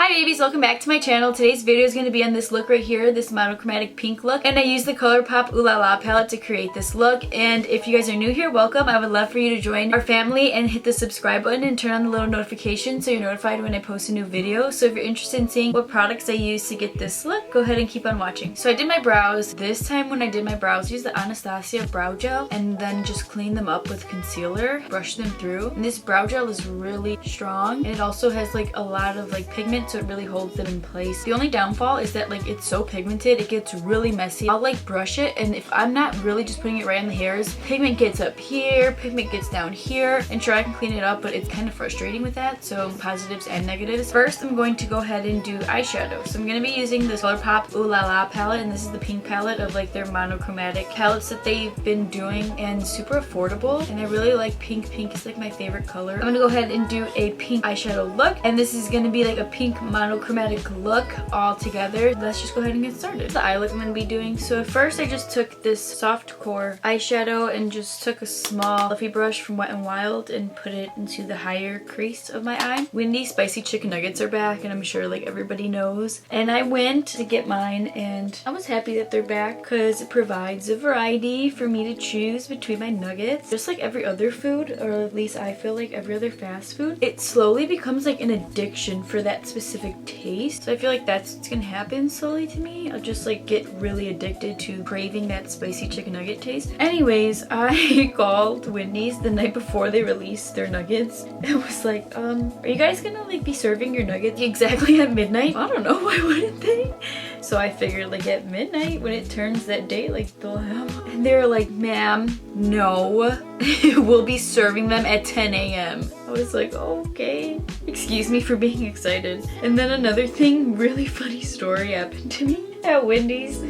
Hi babies, welcome back to my channel. Today's video is going to be on this look right here, this monochromatic pink look. And I used the Colourpop LaLa palette to create this look. And if you guys are new here, welcome. I would love for you to join our family and hit the subscribe button and turn on the little notification so you're notified when I post a new video. So if you're interested in seeing what products I use to get this look, go ahead and keep on watching. So I did my brows. This time when I did my brows, I used the Anastasia brow gel and then just clean them up with concealer, brush them through. And this brow gel is really strong and it also has like a lot of like pigment, so it really holds them in place. The only downfall is that like it's so pigmented, it gets really messy. I'll like brush it, and if I'm not really just putting it right on the hairs, pigment gets up here, pigment gets down here, and sure I can clean it up, but it's kind of frustrating with that. So positives and negatives. First, I'm going to go ahead and do eyeshadow. So I'm going to be using this Colourpop LaLa palette, and this is the pink palette of like their monochromatic palettes that they've been doing, and super affordable. And I really like pink. Pink is like my favorite color. I'm going to go ahead and do a pink eyeshadow look, and this is going to be like a pink monochromatic look all together. Let's just go ahead and get started. The eye look I'm going to be doing. So first I just took this soft core eyeshadow and just took a small fluffy brush from Wet n Wild and put it into the higher crease of my eye. Wendy spicy chicken nuggets are back, and I'm sure like everybody knows. And I went to get mine and I was happy that they're back because it provides a variety for me to choose between my nuggets. Just like every other food, or at least I feel like every other fast food, it slowly becomes like an addiction for that specific taste. So I feel like that's what's gonna happen slowly to me. I'll just like get really addicted to craving that spicy chicken nugget taste. Anyways, I called Wendy's the night before they released their nuggets. It was like, are you guys gonna like be serving your nuggets exactly at midnight? I don't know, why wouldn't they? So I figured like at midnight when it turns that day, like they'll have. And they were like, ma'am, no, we'll be serving them at 10 a.m. I was like, okay. Excuse me for being excited. And then another thing, really funny story happened to me at Wendy's.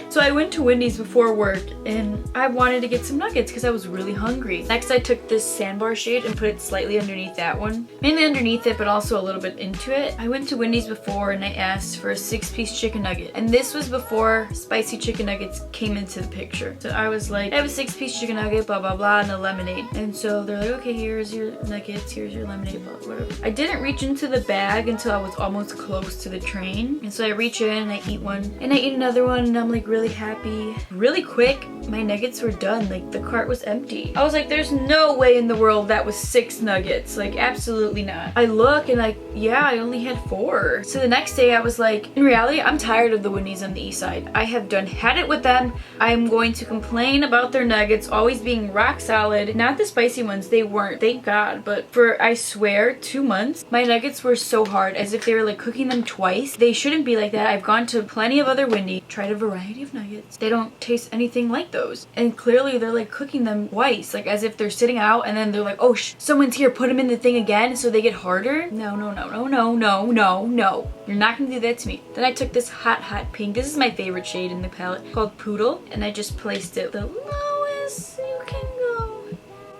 So I went to Wendy's before work and I wanted to get some nuggets because I was really hungry. Next I took this sandbar shade and put it slightly underneath that one. Mainly underneath it, but also a little bit into it. I went to Wendy's before and I asked for a 6-piece chicken nugget. And this was before spicy chicken nuggets came into the picture. So I was like, I have a 6-piece chicken nugget, blah, blah, blah, and a lemonade. And so they're like, okay, here's your nuggets, here's your lemonade, blah, whatever. I didn't reach into the bag until I was almost close to the train. And so I reach in and I eat one and I eat another one and I'm like really happy. Really quick, my nuggets were done. Like the cart was empty. I was like, there's no way in the world that was 6 nuggets. Like absolutely not. I look and like, yeah, I only had 4. So the next day I was like, in reality, I'm tired of the Wendy's on the east side. I have had it with them. I'm going to complain about their nuggets always being rock solid. Not the spicy ones, they weren't, thank God. But for, I swear, 2 months, my nuggets were so hard, as if they were like cooking them twice. They shouldn't be like that. I've gone to plenty of other Wendy's, tried a variety of nuggets. They don't taste anything like those. And clearly they're like cooking them twice, like as if they're sitting out and then they're like, oh someone's here, put them in the thing again so they get harder. No, no, no, no, no, no, no, no. You're not gonna do that to me. Then I took this hot pink. This is my favorite shade in the palette, called Poodle, and I just placed it the lowest you can go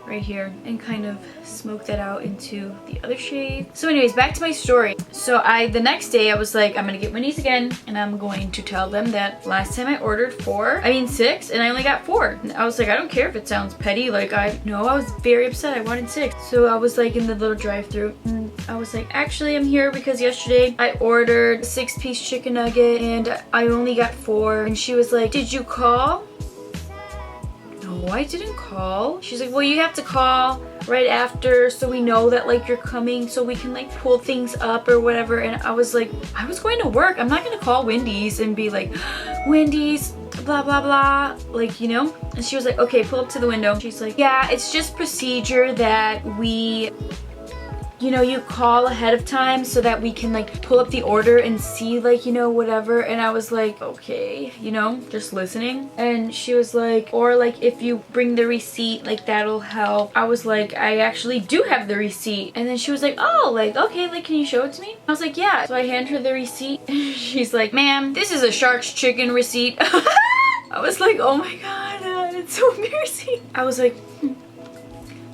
right here and kind of smoke that out into the other shade. So anyways, back to my story. So the next day I was like, I'm gonna get Wendy's again and I'm going to tell them that last time I ordered 6 and I only got 4. And I was like, I don't care if it sounds petty, like I was very upset. I wanted 6. So I was like in the little drive-thru and I was like, actually I'm here because yesterday I ordered a 6-piece chicken nugget and I only got 4. And she was like, did you call? No, I didn't call. She's like, well, you have to call right after so we know that like you're coming so we can like pull things up or whatever. And I was like, I was going to work. I'm not gonna call Wendy's and be like, Wendy's, blah, blah, blah, like, you know? And she was like, okay, pull up to the window. She's like, yeah, it's just procedure that we, you know, you call ahead of time so that we can like pull up the order and see like, you know, whatever. And I was like, okay, you know, just listening. And she was like, or like if you bring the receipt, like that'll help. I was like, I actually do have the receipt. And then she was like, oh, like, okay, like, can you show it to me? I was like, yeah. So I hand her the receipt. She's like, ma'am, this is a Shark's Chicken receipt. I was like, oh my God, it's so embarrassing. I was like,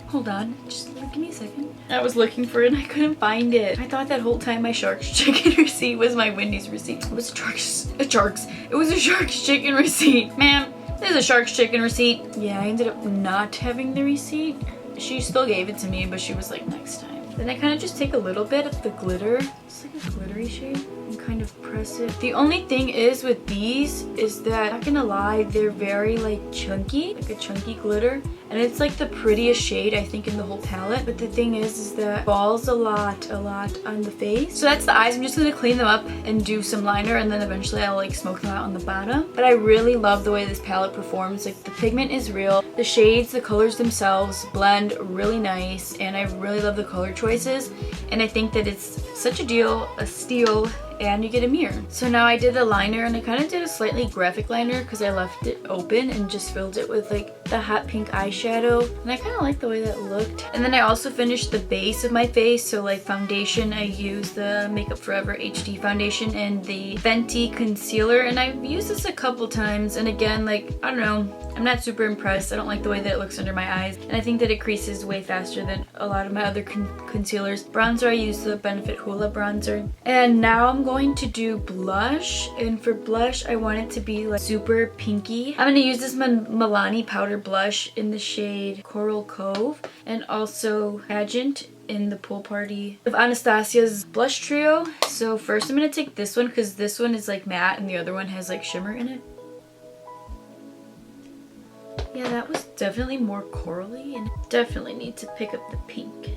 hold on, just give me a second. I was looking for it and I couldn't find it. I thought that whole time my Shark's Chicken receipt was my Wendy's receipt. It was it was a Shark's Chicken receipt. Ma'am, this is a Shark's Chicken receipt. Yeah, I ended up not having the receipt. She still gave it to me, but she was like, next time. Then I kind of just take a little bit of the glitter just like a glittery shade and kind of press it. The only thing is with these is that, not gonna lie, they're very like chunky, like a chunky glitter. And it's like the prettiest shade I think in the whole palette. But the thing is that it falls a lot on the face. So that's the eyes. I'm just gonna clean them up and do some liner, and then eventually I'll like smoke them out on the bottom. But I really love the way this palette performs. Like the pigment is real. The shades, the colors themselves blend really nice, and I really love the color choices. And I think that it's such a steal, and you get a mirror. So now I did a liner, and I kind of did a slightly graphic liner because I left it open and just filled it with like the hot pink eyeshadow, and I kind of like the way that looked. And then I also finished the base of my face. So like foundation, I used the Makeup Forever HD foundation and the Fenty concealer, and I've used this a couple times, and again, like, I don't know, I'm not super impressed. I don't like the way that it looks under my eyes, and I think that it creases way faster than a lot of my other concealers. Bronzer, I used the Benefit Hoola bronzer. And now I'm going to do blush, and for blush I want it to be like super pinky. I'm going to use this Milani powder blush in the shade Coral Cove, and also Pageant in the Pool Party of Anastasia's blush trio. So first I'm going to take this one because this one is like matte and the other one has like shimmer in it. Yeah, that was definitely more corally, and definitely need to pick up the pink.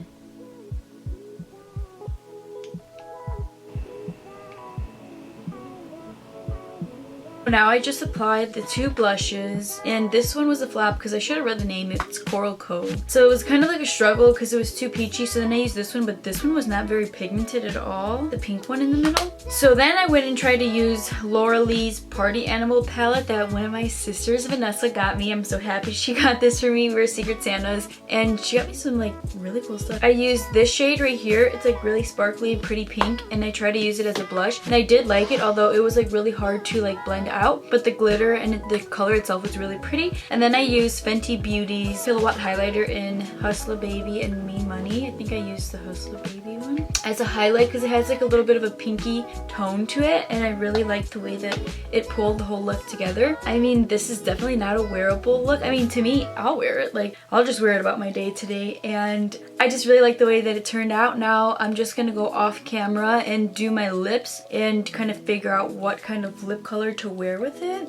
Now I just applied the two blushes, and this one was a flop because I should have read the name. It's Coral Cove. So it was kind of like a struggle because it was too peachy, so then I used this one, but this one was not very pigmented at all. The pink one in the middle. So then I went and tried to use Laura Lee's Party Animal palette that one of my sisters, Vanessa, got me. I'm so happy she got this for me. We're Secret Santas, and she got me some like really cool stuff. I used this shade right here. It's like really sparkly, pretty pink, and I tried to use it as a blush, and I did like it, although it was like really hard to like blend out. But the glitter and the color itself was really pretty. And then I used Fenty Beauty's Kilowatt Highlighter in Hustler Baby and Me Money. I think I used the Hustler Baby one as a highlight because it has like a little bit of a pinky tone to it, and I really like the way that it pulled the whole look together. I mean, this is definitely not a wearable look. I mean, to me, I'll wear it. Like, I'll just wear it about my day today, and I just really like the way that it turned out. Now I'm just gonna go off camera and do my lips and kind of figure out what kind of lip color to wear with it.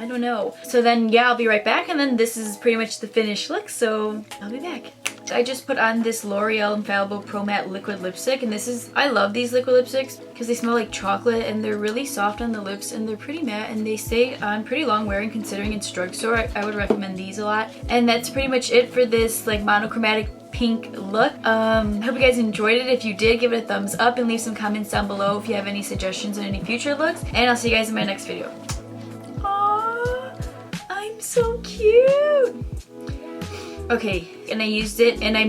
I don't know. So then, yeah, I'll be right back, and then this is pretty much the finished look, so I'll be back. I just put on this L'Oreal Infallible Pro Matte Liquid Lipstick, and this is, I love these liquid lipsticks because they smell like chocolate, and they're really soft on the lips, and they're pretty matte, and they stay on pretty long wearing considering it's drugstore. I would recommend these a lot. And that's pretty much it for this like monochromatic pink look. I hope you guys enjoyed it. If you did, give it a thumbs up and leave some comments down below if you have any suggestions on any future looks, and I'll see you guys in my next video. Aww, I'm so cute. Okay, and I used it, and I